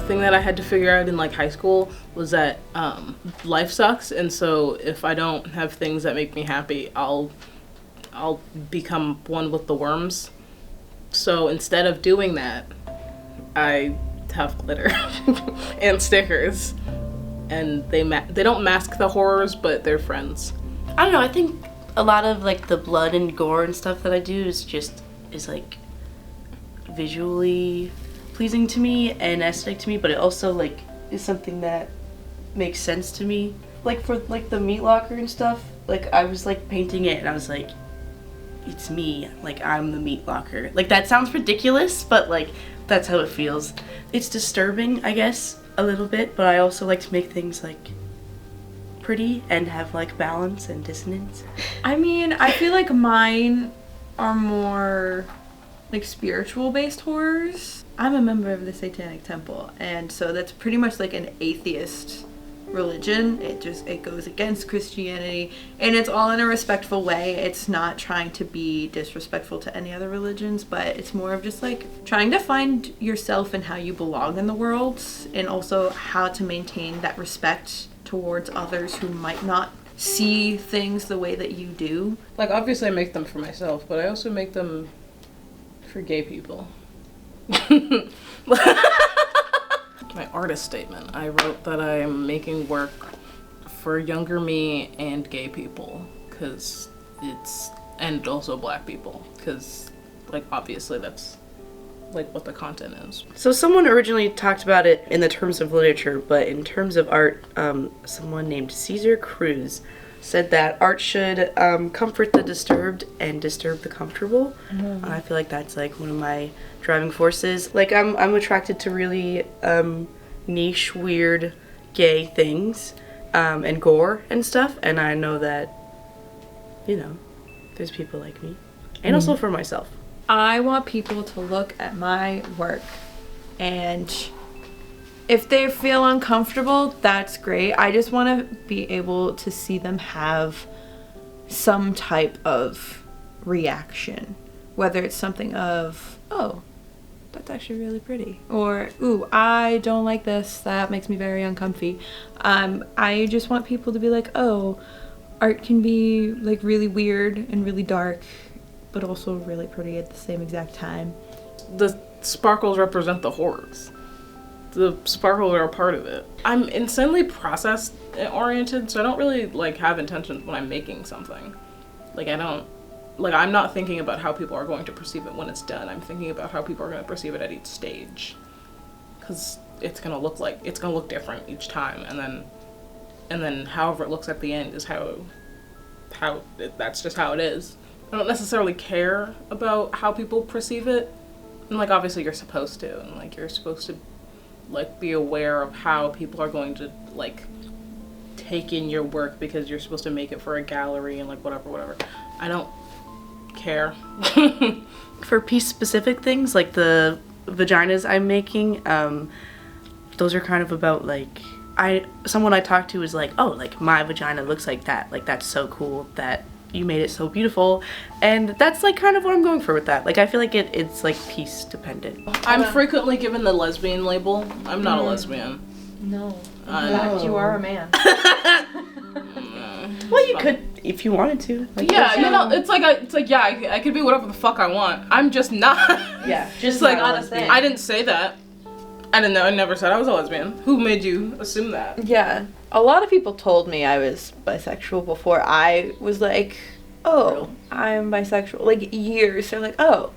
thing that I had to figure out in like high school was that life sucks, and so if I don't have things that make me happy, I'll become one with the worms. So instead of doing that, I have glitter and stickers, and they don't mask the horrors, but they're friends. I don't know, I think a lot of like the blood and gore and stuff that I do is like visually pleasing to me and aesthetic to me, but it also like is something that makes sense to me. Like for like the meat locker and stuff, like I was like painting it and I was like, it's me, like I'm the meat locker. Like that sounds ridiculous, but like that's how it feels. It's disturbing, I guess, a little bit, but I also like to make things like pretty and have like balance and dissonance. I mean, I feel like mine are more like spiritual based horrors. I'm a member of the Satanic Temple, and so that's pretty much like an atheist religion. It goes against Christianity, and it's all in a respectful way. It's not trying to be disrespectful to any other religions, but it's more of just like trying to find yourself and how you belong in the world, and also how to maintain that respect towards others who might not see things the way that you do. Like, obviously I make them for myself, but I also make them for gay people. My artist statement. I wrote that I am making work for younger me and gay people, and also black people, because, like, obviously that's like what the content is. So someone originally talked about it in the terms of literature, but in terms of art, someone named Caesar Cruz said that art should comfort the disturbed and disturb the comfortable. And I feel like that's like one of my driving forces. Like I'm attracted to really niche, weird, gay things and gore and stuff, and I know that, you know, there's people like me, and also for myself. I want people to look at my work, and if they feel uncomfortable, that's great. I just want to be able to see them have some type of reaction, whether it's something of, oh, that's actually really pretty, or, ooh, I don't like this, that makes me very uncomfy. I just want people to be like, oh, art can be like really weird and really dark, but also really pretty at the same exact time. The sparkles represent the horrors. The sparkles are a part of it. I'm insanely process oriented, so I don't really like have intentions when I'm making something. I'm not thinking about how people are going to perceive it when it's done. I'm thinking about how people are going to perceive it at each stage, because it's gonna look different each time, and then however it looks at the end is that's just how it is. I don't necessarily care about how people perceive it. And, like, obviously you're supposed to. And, like, you're supposed to, like, be aware of how people are going to, like, take in your work, because you're supposed to make it for a gallery and, like, whatever. I don't care. For piece-specific things, like the vaginas I'm making, those are kind of about, like, someone I talked to was like, oh, like, my vagina looks like that. Like, that's so cool that you made it so beautiful, and that's like kind of what I'm going for with that. Like I feel like it's like piece dependent. I'm frequently given the lesbian label. I'm not a lesbian. No. In fact, you are a man. Well, you could if you wanted to. Like, yeah, you know, it's like I could be whatever the fuck I want. I'm just not. Yeah, just like honestly, I didn't say that. I didn't know. I never said I was a lesbian. Who made you assume that? Yeah. A lot of people told me I was bisexual before I was like, oh, I'm bisexual. Like, years. They're like, oh,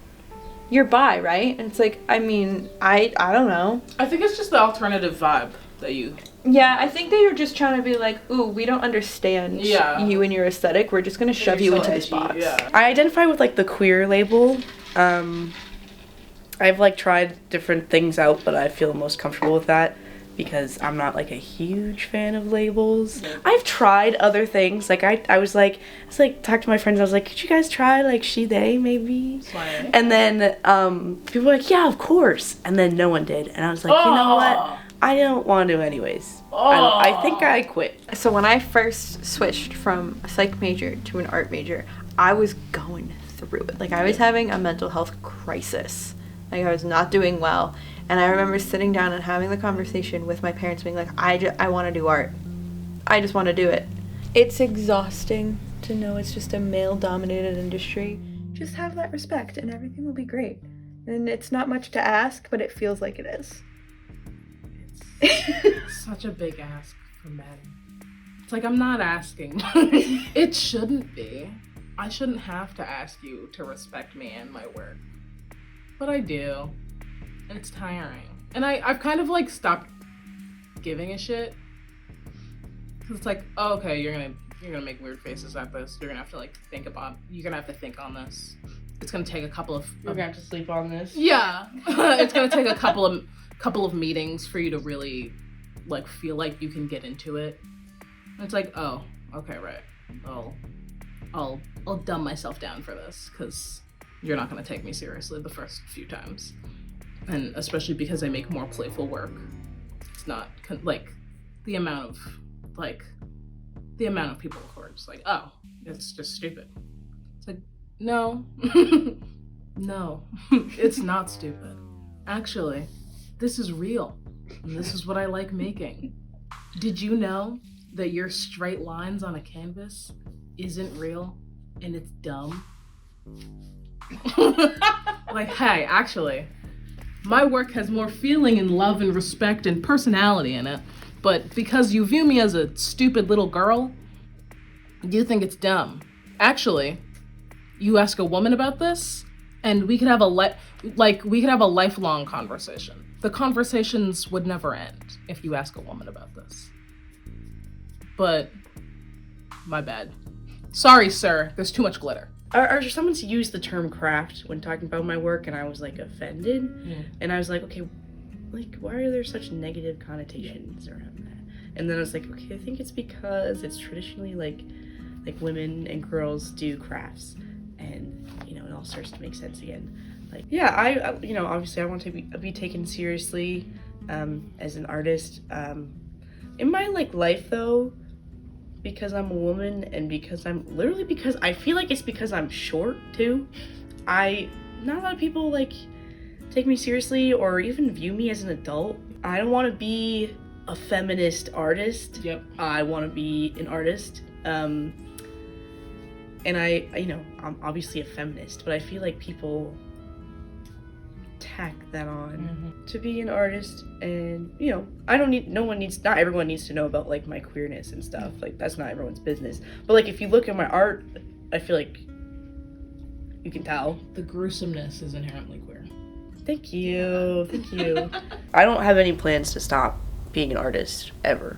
you're bi, right? And it's like, I mean, I don't know. I think it's just the alternative vibe that you... Yeah, I think they were just trying to be like, ooh, we don't understand you and your aesthetic. This going to shove you into this box. Yeah. I identify with, like, the queer label. I've, like, tried different things out, but I feel most comfortable with that, because I'm not, like, a huge fan of labels. I've tried other things. Like, I was talked to my friends, I was like, could you guys try, like, she, they, maybe? Sorry. And then, people were like, yeah, of course. And then no one did. And I was like, you know what? I don't want to anyways. I think I quit. So when I first switched from a psych major to an art major, I was going through it. Like, I was having a mental health crisis. Like, I was not doing well. And I remember sitting down and having the conversation with my parents being like, I want to do art. I just want to do it. It's exhausting to know it's just a male-dominated industry. Just have that respect and everything will be great. And it's not much to ask, but it feels like it is. It's such a big ask for men. It's like, I'm not asking. It shouldn't be. I shouldn't have to ask you to respect me and my work. But I do. And it's tiring. And I've kind of like stopped giving a shit. Cause it's like, oh, okay, you're gonna make weird faces at this. You're gonna have to like you're gonna have to think on this. It's gonna take a couple of You're gonna have to sleep on this. Yeah. It's gonna take a couple of meetings for you to really like feel like you can get into it. And it's like, oh, okay, right. I'll dumb myself down for this because you're not gonna take me seriously the first few times, and especially because I make more playful work. It's not like the amount of people who are just like, oh, it's just stupid. It's like, no, no, it's not stupid. Actually, this is real, and this is what I like making. Did you know that your straight lines on a canvas isn't real and it's dumb? Like, hey, actually, my work has more feeling and love and respect and personality in it, but because you view me as a stupid little girl, you think it's dumb. Actually, you ask a woman about this, and we could have a lifelong conversation. The conversations would never end if you ask a woman about this. But my bad. Sorry, sir. There's too much glitter. Or someone's used the term craft when talking about my work, and I was like offended. Mm. And I was like, okay, like why are there such negative connotations around that? And then I was like, okay, I think it's because it's traditionally like women and girls do crafts, and it all starts to make sense again. Like, yeah, I obviously I want to be taken seriously as an artist. In my life though, because I'm a woman and because I feel like it's because I'm short too. Not a lot of people take me seriously or even view me as an adult. I don't want to be a feminist artist. Yep. I want to be an artist. And I'm obviously a feminist, but I feel like people tack that on to be an artist, and not everyone needs to know about my queerness and stuff. That's not everyone's business. But if you look at my art, I feel like you can tell The gruesomeness is inherently queer. Thank you. I don't have any plans to stop being an artist ever.